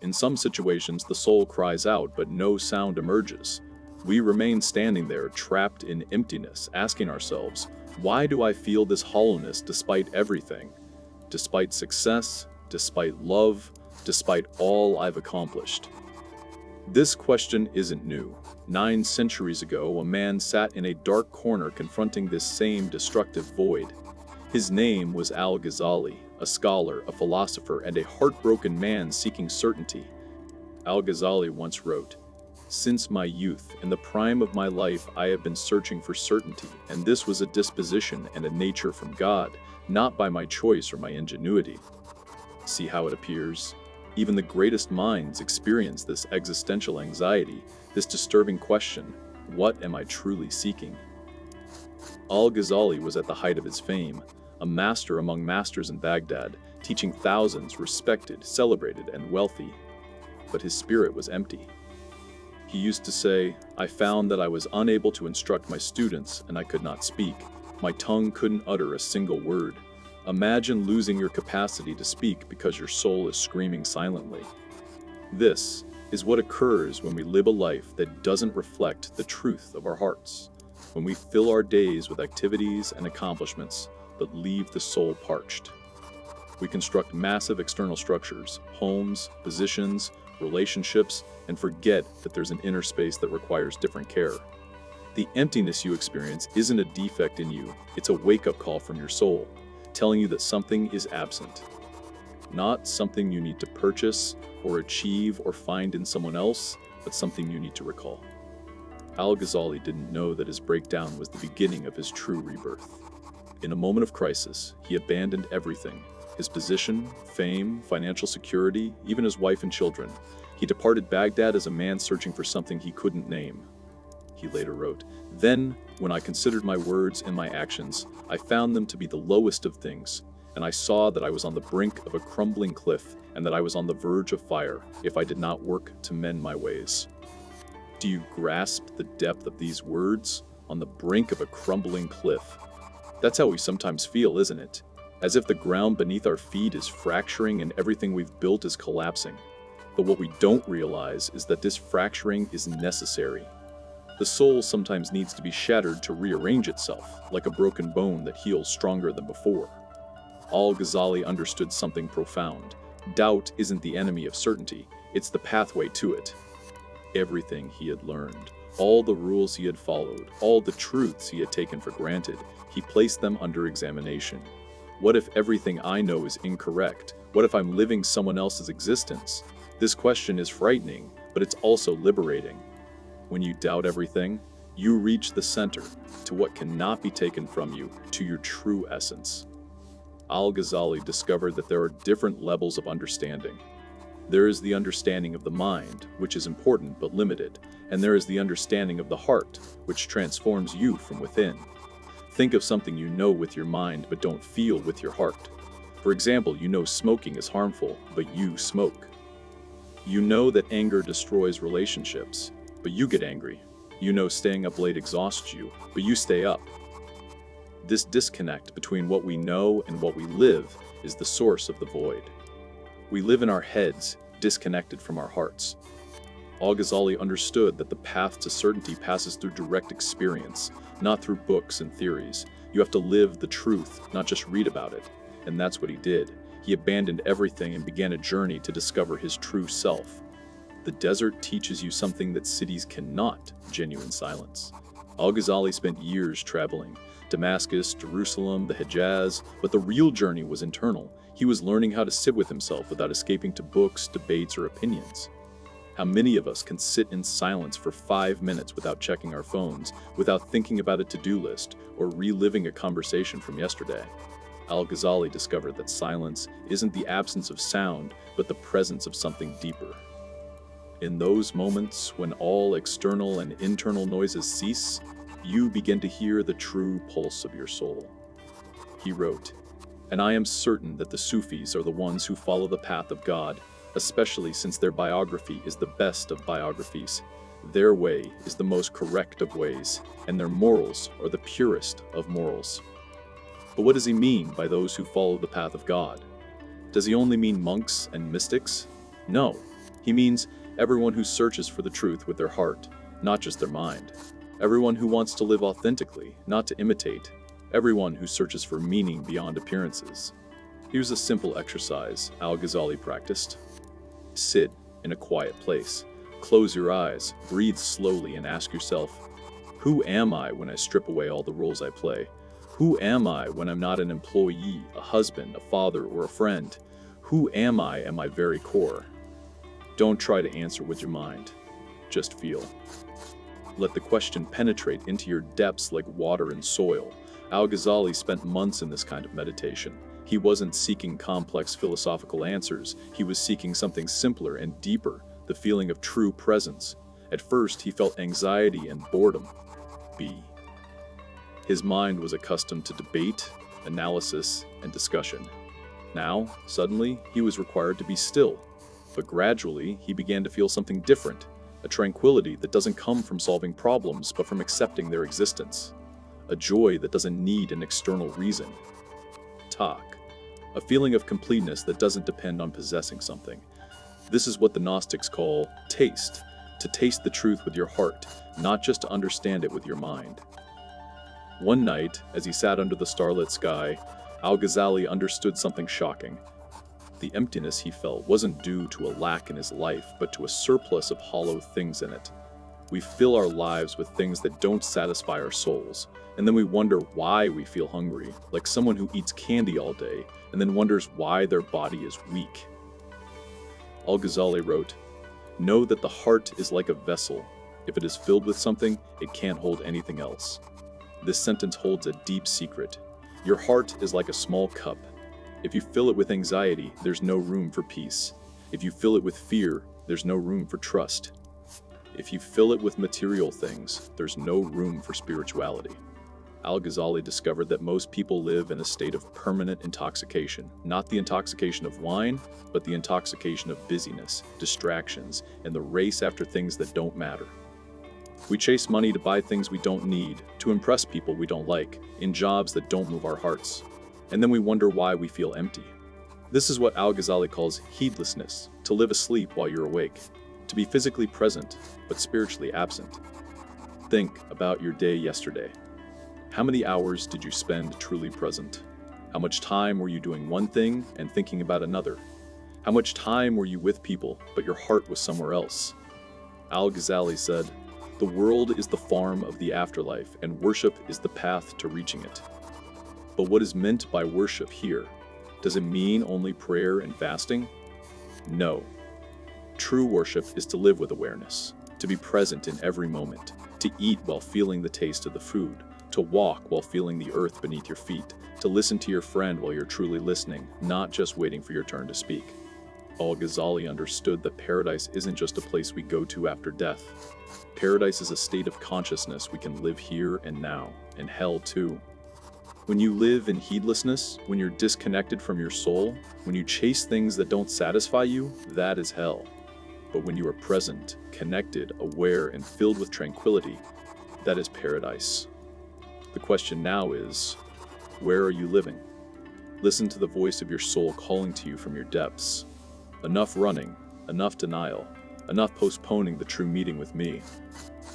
In some situations, the soul cries out, but no sound emerges. We remain standing there, trapped in emptiness, asking ourselves, why do I feel this hollowness despite everything? Despite success, despite love, despite all I've accomplished? This question isn't new. 9 centuries ago, a man sat in a dark corner confronting this same destructive void. His name was Al-Ghazali, a scholar, a philosopher, and a heartbroken man seeking certainty. Al-Ghazali once wrote, "Since my youth, in the prime of my life, I have been searching for certainty, and this was a disposition and a nature from God, not by my choice or my ingenuity." See how it appears? Even the greatest minds experience this existential anxiety, this disturbing question, what am I truly seeking? Al-Ghazali was at the height of his fame, a master among masters in Baghdad, teaching thousands, respected, celebrated, and wealthy. But his spirit was empty. He used to say, "I found that I was unable to instruct my students, and I could not speak. My tongue couldn't utter a single word." Imagine losing your capacity to speak because your soul is screaming silently. This is what occurs when we live a life that doesn't reflect the truth of our hearts, when we fill our days with activities and accomplishments but leave the soul parched. We construct massive external structures, homes, positions, relationships, and forget that there's an inner space that requires different care. The emptiness you experience isn't a defect in you, it's a wake-up call from your soul, telling you that something is absent. Not something you need to purchase or achieve or find in someone else, but something you need to recall. Al-Ghazali didn't know that his breakdown was the beginning of his true rebirth. In a moment of crisis, he abandoned everything: his position, fame, financial security, even his wife and children. He departed Baghdad as a man searching for something he couldn't name. He later wrote, "Then, when I considered my words and my actions, I found them to be the lowest of things, and I saw that I was on the brink of a crumbling cliff and that I was on the verge of fire if I did not work to mend my ways." Do you grasp the depth of these words? On the brink of a crumbling cliff. That's how we sometimes feel, isn't it? As if the ground beneath our feet is fracturing and everything we've built is collapsing. But what we don't realize is that this fracturing is necessary. The soul sometimes needs to be shattered to rearrange itself, like a broken bone that heals stronger than before. Al-Ghazali understood something profound. Doubt isn't the enemy of certainty, it's the pathway to it. Everything he had learned, all the rules he had followed, all the truths he had taken for granted, he placed them under examination. What if everything I know is incorrect? What if I'm living someone else's existence? This question is frightening, but it's also liberating. When you doubt everything, you reach the center, to what cannot be taken from you, to your true essence. Al-Ghazali discovered that there are different levels of understanding. There is the understanding of the mind, which is important but limited, and there is the understanding of the heart, which transforms you from within. Think of something you know with your mind but don't feel with your heart. For example, you know smoking is harmful, but you smoke. You know that anger destroys relationships, but you get angry. You know staying up late exhausts you, but you stay up. This disconnect between what we know and what we live is the source of the void. We live in our heads, disconnected from our hearts. Al-Ghazali understood that the path to certainty passes through direct experience, not through books and theories. You have to live the truth, not just read about it. And that's what he did. He abandoned everything and began a journey to discover his true self. The desert teaches you something that cities cannot: genuine silence. Al-Ghazali spent years traveling, Damascus, Jerusalem, the Hejaz, but the real journey was internal. He was learning how to sit with himself without escaping to books, debates, or opinions. How many of us can sit in silence for 5 minutes without checking our phones, without thinking about a to-do list, or reliving a conversation from yesterday? Al-Ghazali discovered that silence isn't the absence of sound, but the presence of something deeper. In those moments when all external and internal noises cease, you begin to hear the true pulse of your soul. He wrote, "And I am certain that the Sufis are the ones who follow the path of God, especially since their biography is the best of biographies. Their way is the most correct of ways, and their morals are the purest of morals." But what does he mean by those who follow the path of God? Does he only mean monks and mystics? No, He means everyone who searches for the truth with their heart, not just their mind. Everyone who wants to live authentically, not to imitate. Everyone who searches for meaning beyond appearances. Here's a simple exercise Al-Ghazali practiced. Sit in a quiet place. Close your eyes, breathe slowly, and ask yourself, who am I when I strip away all the roles I play? Who am I when I'm not an employee, a husband, a father, or a friend? Who am I at my very core? Don't try to answer with your mind. Just feel. Let the question penetrate into your depths like water in soil. Al-Ghazali spent months in this kind of meditation. He wasn't seeking complex philosophical answers. He was seeking something simpler and deeper, the feeling of true presence. At first, he felt anxiety and boredom. His mind was accustomed to debate, analysis, and discussion. Now, suddenly, he was required to be still. But gradually, he began to feel something different, a tranquility that doesn't come from solving problems, but from accepting their existence. A joy that doesn't need an external reason. A feeling of completeness that doesn't depend on possessing something. This is what the Gnostics call taste, to taste the truth with your heart, not just to understand it with your mind. One night, as he sat under the starlit sky, Al-Ghazali understood something shocking. The emptiness he felt wasn't due to a lack in his life, but to a surplus of hollow things in it. We fill our lives with things that don't satisfy our souls, and then we wonder why we feel hungry, like someone who eats candy all day, and then wonders why their body is weak. Al-Ghazali wrote, "Know that the heart is like a vessel. If it is filled with something, it can't hold anything else." This sentence holds a deep secret. Your heart is like a small cup. If you fill it with anxiety, there's no room for peace. If you fill it with fear, there's no room for trust. If you fill it with material things, there's no room for spirituality. Al-Ghazali discovered that most people live in a state of permanent intoxication, not the intoxication of wine, but the intoxication of busyness, distractions, and the race after things that don't matter. We chase money to buy things we don't need, to impress people we don't like, in jobs that don't move our hearts. And then we wonder why we feel empty. This is what Al-Ghazali calls heedlessness, to live asleep while you're awake, to be physically present, but spiritually absent. Think about your day yesterday. How many hours did you spend truly present? How much time were you doing one thing and thinking about another? How much time were you with people, but your heart was somewhere else? Al-Ghazali said, "The world is the farm of the afterlife, and worship is the path to reaching it." But what is meant by worship here? Does it mean only prayer and fasting? No. True worship is to live with awareness, to be present in every moment, to eat while feeling the taste of the food, to walk while feeling the earth beneath your feet, to listen to your friend while you're truly listening, not just waiting for your turn to speak. Al-Ghazali understood that paradise isn't just a place we go to after death. Paradise is a state of consciousness we can live here and now, and hell too. When you live in heedlessness, when you're disconnected from your soul, when you chase things that don't satisfy you, that is hell. But when you are present, connected, aware, and filled with tranquility, that is paradise. The question now is, where are you living? Listen to the voice of your soul calling to you from your depths. Enough running, enough denial, enough postponing the true meeting with me.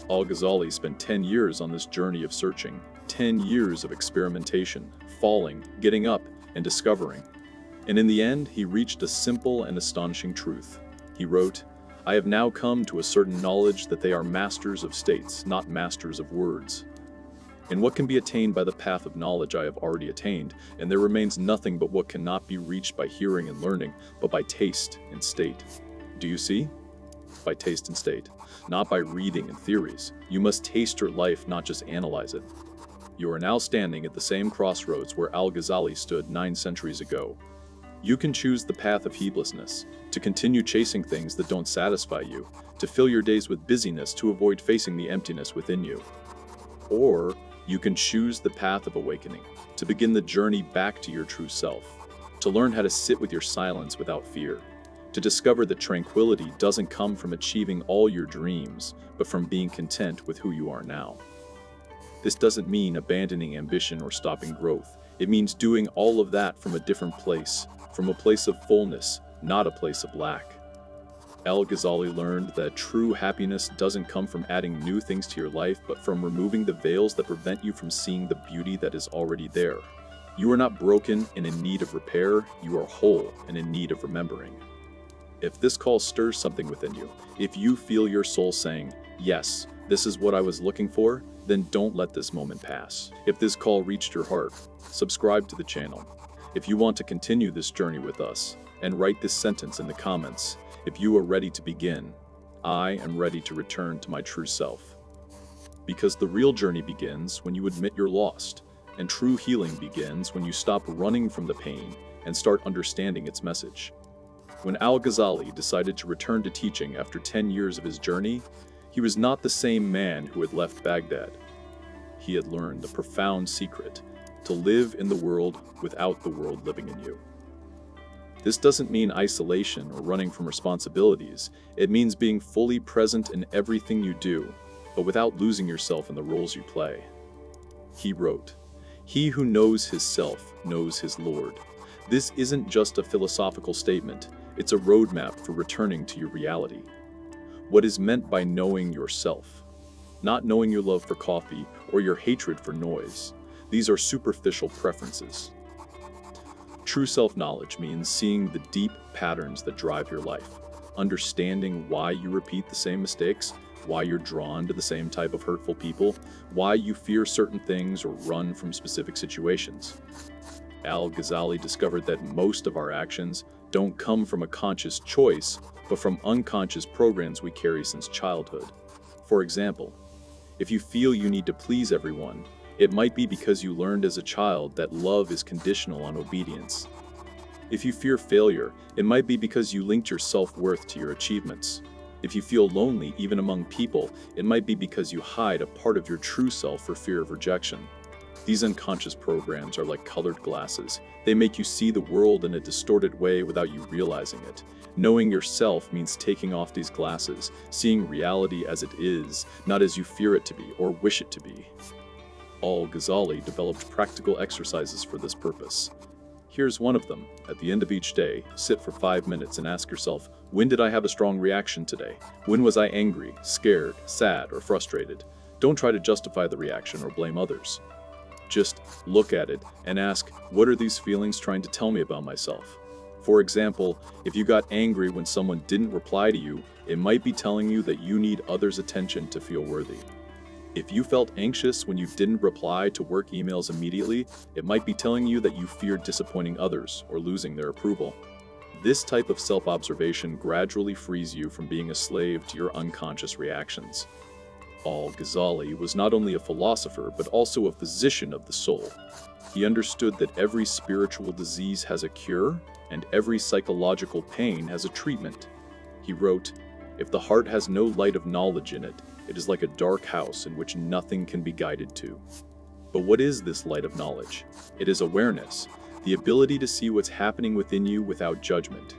Al-Ghazali spent 10 years on this journey of searching, 10 years of experimentation, falling, getting up, and discovering. And in the end, he reached a simple and astonishing truth. He wrote, "I have now come to a certain knowledge that they are masters of states, not masters of words. And what can be attained by the path of knowledge I have already attained, and there remains nothing but what cannot be reached by hearing and learning, but by taste and state." Do you see? By taste and state, not by reading and theories. You must taste your life, not just analyze it. You are now standing at the same crossroads where Al-Ghazali stood 9 centuries ago. You can choose the path of heedlessness, to continue chasing things that don't satisfy you, to fill your days with busyness to avoid facing the emptiness within you. Or you can choose the path of awakening, to begin the journey back to your true self, to learn how to sit with your silence without fear, to discover that tranquility doesn't come from achieving all your dreams, but from being content with who you are now. This doesn't mean abandoning ambition or stopping growth. It means doing all of that from a different place, from a place of fullness, not a place of lack. Al-Ghazali learned that true happiness doesn't come from adding new things to your life, but from removing the veils that prevent you from seeing the beauty that is already there. You are not broken and in need of repair, you are whole and in need of remembering. If this call stirs something within you, if you feel your soul saying, "Yes, this is what I was looking for," then don't let this moment pass. If this call reached your heart, subscribe to the channel. If you want to continue this journey with us, and write this sentence in the comments, "If you are ready to begin, I am ready to return to my true self." Because the real journey begins when you admit you're lost, and true healing begins when you stop running from the pain and start understanding its message. When Al-Ghazali decided to return to teaching after 10 years of his journey, he was not the same man who had left Baghdad. He had learned the profound secret to live in the world without the world living in you. This doesn't mean isolation or running from responsibilities. It means being fully present in everything you do, but without losing yourself in the roles you play. He wrote, "He who knows his self knows his Lord." This isn't just a philosophical statement, it's a roadmap for returning to your reality. What is meant by knowing yourself? Not knowing your love for coffee or your hatred for noise. These are superficial preferences. True self-knowledge means seeing the deep patterns that drive your life, understanding why you repeat the same mistakes, why you're drawn to the same type of hurtful people, why you fear certain things or run from specific situations. Al-Ghazali discovered that most of our actions don't come from a conscious choice, but from unconscious programs we carry since childhood. For example, if you feel you need to please everyone, it might be because you learned as a child that love is conditional on obedience. If you fear failure, it might be because you linked your self-worth to your achievements. If you feel lonely, even among people, it might be because you hide a part of your true self for fear of rejection. These unconscious programs are like colored glasses. They make you see the world in a distorted way without you realizing it. Knowing yourself means taking off these glasses, seeing reality as it is, not as you fear it to be or wish it to be. Al-Ghazali developed practical exercises for this purpose. Here's one of them. At the end of each day, sit for 5 minutes and ask yourself, when did I have a strong reaction today? When was I angry, scared, sad, or frustrated? Don't try to justify the reaction or blame others. Just look at it and ask, what are these feelings trying to tell me about myself? For example, if you got angry when someone didn't reply to you, it might be telling you that you need others' attention to feel worthy. If you felt anxious when you didn't reply to work emails immediately, it might be telling you that you feared disappointing others or losing their approval. This type of self-observation gradually frees you from being a slave to your unconscious reactions. Al-Ghazali was not only a philosopher, but also a physician of the soul. He understood that every spiritual disease has a cure, and every psychological pain has a treatment. He wrote, "If the heart has no light of knowledge in it, it is like a dark house in which nothing can be guided to." But what is this light of knowledge? It is awareness, the ability to see what's happening within you without judgment.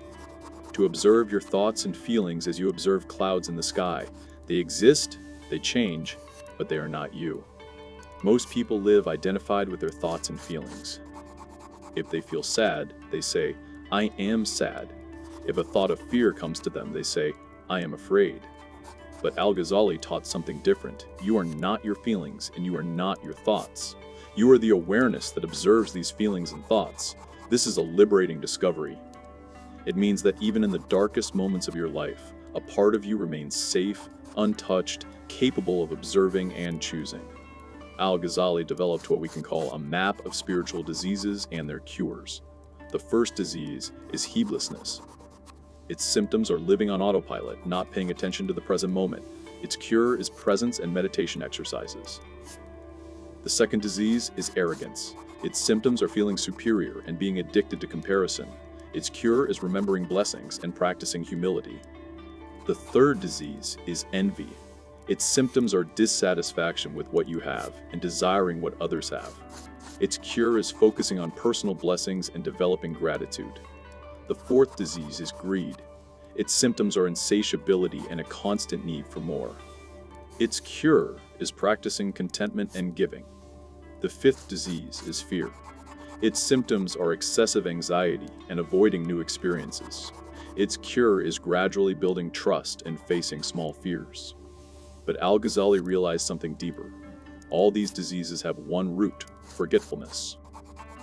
To observe your thoughts and feelings as you observe clouds in the sky. They exist, they change, but they are not you. Most people live identified with their thoughts and feelings. If they feel sad, they say, "I am sad." If a thought of fear comes to them, they say, "I am afraid." But Al-Ghazali taught something different. You are not your feelings, and you are not your thoughts. You are the awareness that observes these feelings and thoughts. This is a liberating discovery. It means that even in the darkest moments of your life, a part of you remains safe, untouched, capable of observing and choosing. Al-Ghazali developed what we can call a map of spiritual diseases and their cures. The first disease is heedlessness. Its symptoms are living on autopilot, not paying attention to the present moment. Its cure is presence and meditation exercises. The second disease is arrogance. Its symptoms are feeling superior and being addicted to comparison. Its cure is remembering blessings and practicing humility. The third disease is envy. Its symptoms are dissatisfaction with what you have and desiring what others have. Its cure is focusing on personal blessings and developing gratitude. The fourth disease is greed. Its symptoms are insatiability and a constant need for more. Its cure is practicing contentment and giving. The fifth disease is fear. Its symptoms are excessive anxiety and avoiding new experiences. Its cure is gradually building trust and facing small fears. But Al-Ghazali realized something deeper. All these diseases have one root: forgetfulness.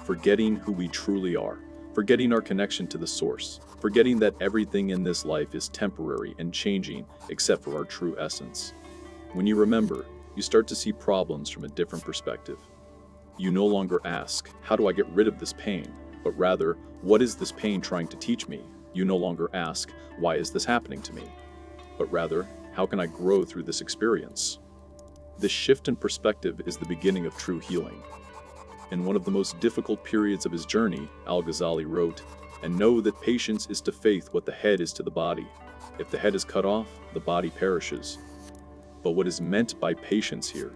Forgetting who we truly are, forgetting our connection to the source, forgetting that everything in this life is temporary and changing except for our true essence. When you remember, you start to see problems from a different perspective. You no longer ask, how do I get rid of this pain? But rather, what is this pain trying to teach me? You no longer ask, why is this happening to me? But rather, how can I grow through this experience? This shift in perspective is the beginning of true healing. In one of the most difficult periods of his journey, Al-Ghazali wrote, "And know that patience is to faith what the head is to the body. If the head is cut off, the body perishes." But what is meant by patience here?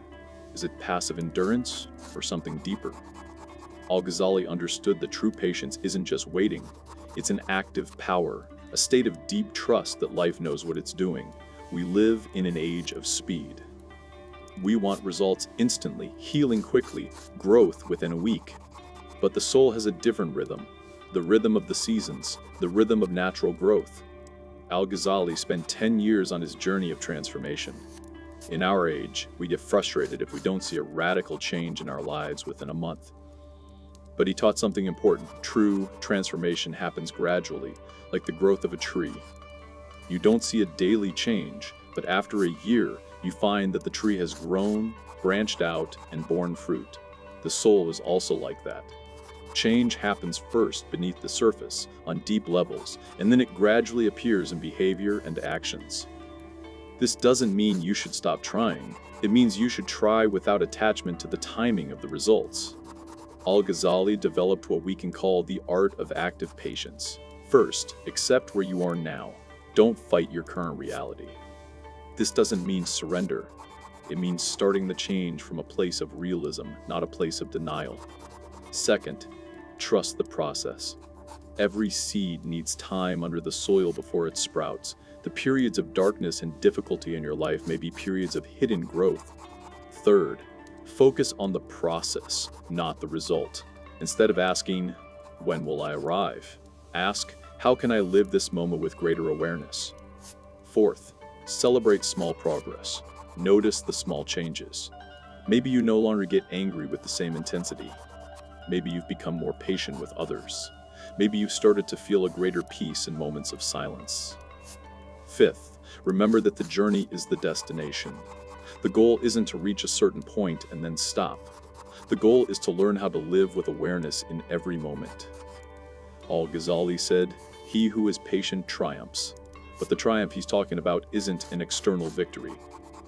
Is it passive endurance or something deeper? Al-Ghazali understood that true patience isn't just waiting, it's an active power, a state of deep trust that life knows what it's doing. We live in an age of speed. We want results instantly, healing quickly, growth within a week. But the soul has a different rhythm, the rhythm of the seasons, the rhythm of natural growth. Al-Ghazali spent 10 years on his journey of transformation. In our age, we get frustrated if we don't see a radical change in our lives within a month. But he taught something important. True transformation happens gradually, like the growth of a tree. You don't see a daily change, but after a year, you find that the tree has grown, branched out, and borne fruit. The soul is also like that. Change happens first beneath the surface, on deep levels, and then it gradually appears in behavior and actions. This doesn't mean you should stop trying. It means you should try without attachment to the timing of the results. Al-Ghazali developed what we can call the art of active patience. First, accept where you are now. Don't fight your current reality. This doesn't mean surrender. It means starting the change from a place of realism, not a place of denial. Second, trust the process. Every seed needs time under the soil before it sprouts. The periods of darkness and difficulty in your life may be periods of hidden growth. Third, focus on the process, not the result. Instead of asking, when will I arrive? Ask, how can I live this moment with greater awareness? Fourth, celebrate small progress. Notice the small changes. Maybe you no longer get angry with the same intensity. Maybe you've become more patient with others. Maybe you've started to feel a greater peace in moments of silence. Fifth, remember that the journey is the destination. The goal isn't to reach a certain point and then stop. The goal is to learn how to live with awareness in every moment. Al-Ghazali said, "He who is patient triumphs." But the triumph he's talking about isn't an external victory.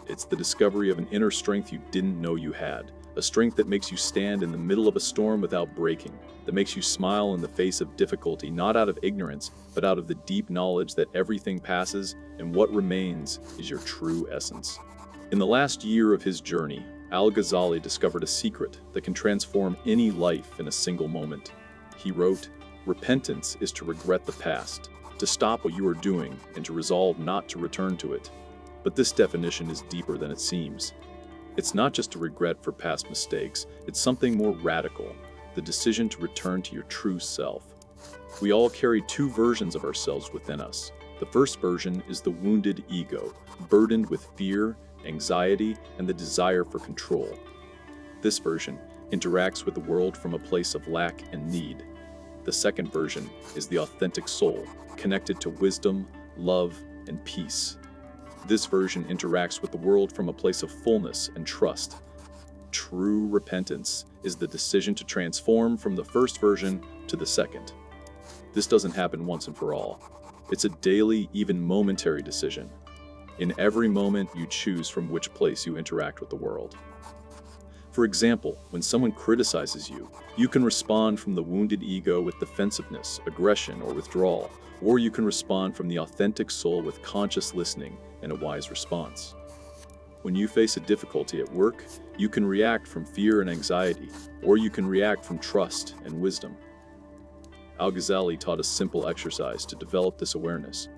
It's the discovery of an inner strength you didn't know you had. A strength that makes you stand in the middle of a storm without breaking, that makes you smile in the face of difficulty, not out of ignorance, but out of the deep knowledge that everything passes and what remains is your true essence. In the last year of his journey, Al-Ghazali discovered a secret that can transform any life in a single moment. He wrote, "Repentance is to regret the past, to stop what you are doing, and to resolve not to return to it." But this definition is deeper than it seems. It's not just a regret for past mistakes, it's something more radical, the decision to return to your true self. We all carry two versions of ourselves within us. The first version is the wounded ego, burdened with fear, anxiety, and the desire for control. This version interacts with the world from a place of lack and need. The second version is the authentic soul, connected to wisdom, love, and peace. This version interacts with the world from a place of fullness and trust. True repentance is the decision to transform from the first version to the second. This doesn't happen once and for all. It's a daily, even momentary decision. In every moment, you choose from which place you interact with the world. For example, when someone criticizes you, you can respond from the wounded ego with defensiveness, aggression, or withdrawal, or you can respond from the authentic soul with conscious listening and a wise response. When you face a difficulty at work, you can react from fear and anxiety, or you can react from trust and wisdom. Al-Ghazali taught a simple exercise to develop this awareness.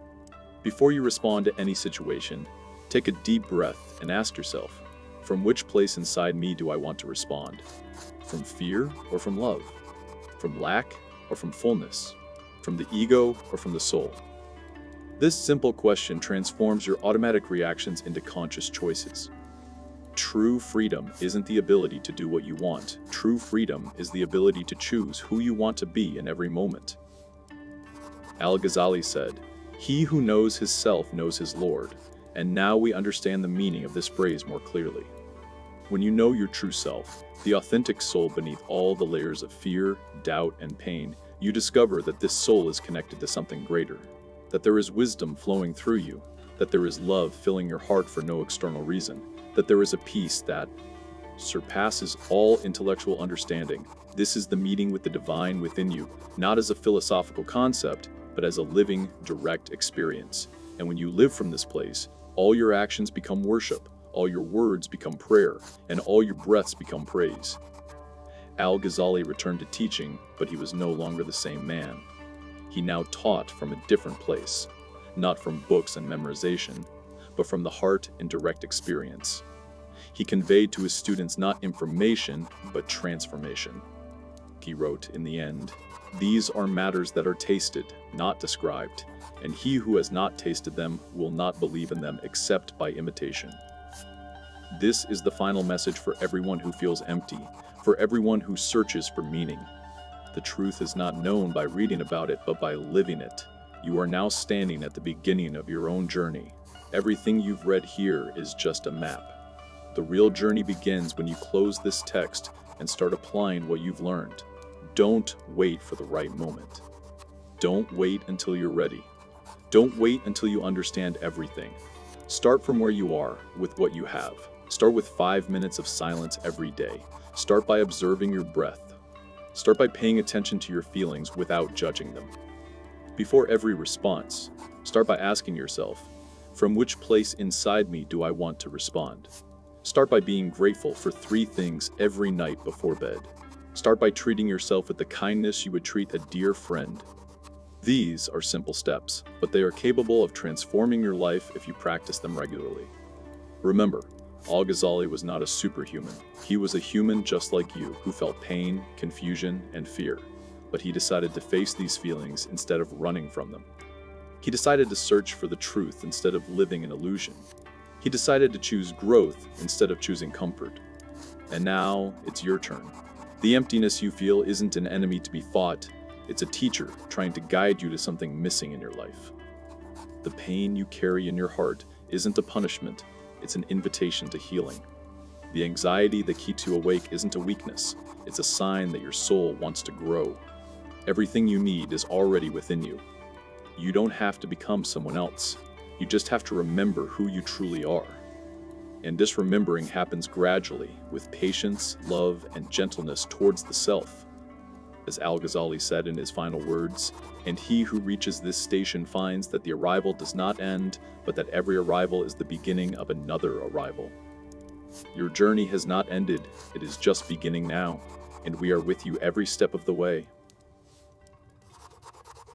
Before you respond to any situation, take a deep breath and ask yourself, from which place inside me do I want to respond? From fear or from love? From lack or from fullness? From the ego or from the soul? This simple question transforms your automatic reactions into conscious choices. True freedom isn't the ability to do what you want. True freedom is the ability to choose who you want to be in every moment. Al-Ghazali said, "He who knows his self knows his Lord," and now we understand the meaning of this phrase more clearly. When you know your true self, the authentic soul beneath all the layers of fear, doubt, and pain, you discover that this soul is connected to something greater, that there is wisdom flowing through you, that there is love filling your heart for no external reason, that there is a peace that surpasses all intellectual understanding. This is the meeting with the divine within you, not as a philosophical concept, but as a living, direct experience. And when you live from this place, all your actions become worship, all your words become prayer, and all your breaths become praise. Al-Ghazali returned to teaching, but he was no longer the same man. He now taught from a different place, not from books and memorization, but from the heart and direct experience. He conveyed to his students not information, but transformation. He wrote, in the end, "These are matters that are tasted, not described, and he who has not tasted them will not believe in them except by imitation." This is the final message for everyone who feels empty, for everyone who searches for meaning. The truth is not known by reading about it, but by living it. You are now standing at the beginning of your own journey. Everything you've read here is just a map. The real journey begins when you close this text and start applying what you've learned. Don't wait for the right moment. Don't wait until you're ready. Don't wait until you understand everything. Start from where you are, with what you have. Start with 5 minutes of silence every day. Start by observing your breath. Start by paying attention to your feelings without judging them. Before every response, start by asking yourself, from which place inside me do I want to respond? Start by being grateful for 3 things every night before bed. Start by treating yourself with the kindness you would treat a dear friend. These are simple steps, but they are capable of transforming your life if you practice them regularly. Remember, Al-Ghazali was not a superhuman. He was a human just like you, who felt pain, confusion, and fear. But he decided to face these feelings instead of running from them. He decided to search for the truth instead of living in illusion. He decided to choose growth instead of choosing comfort. And now, it's your turn. The emptiness you feel isn't an enemy to be fought. It's a teacher trying to guide you to something missing in your life. The pain you carry in your heart isn't a punishment. It's an invitation to healing. The anxiety that keeps you awake isn't a weakness. It's a sign that your soul wants to grow. Everything you need is already within you. You don't have to become someone else. You just have to remember who you truly are. And this remembering happens gradually, with patience, love, and gentleness towards the self. As Al-Ghazali said in his final words, "And he who reaches this station finds that the arrival does not end, but that every arrival is the beginning of another arrival." Your journey has not ended, it is just beginning now, and we are with you every step of the way.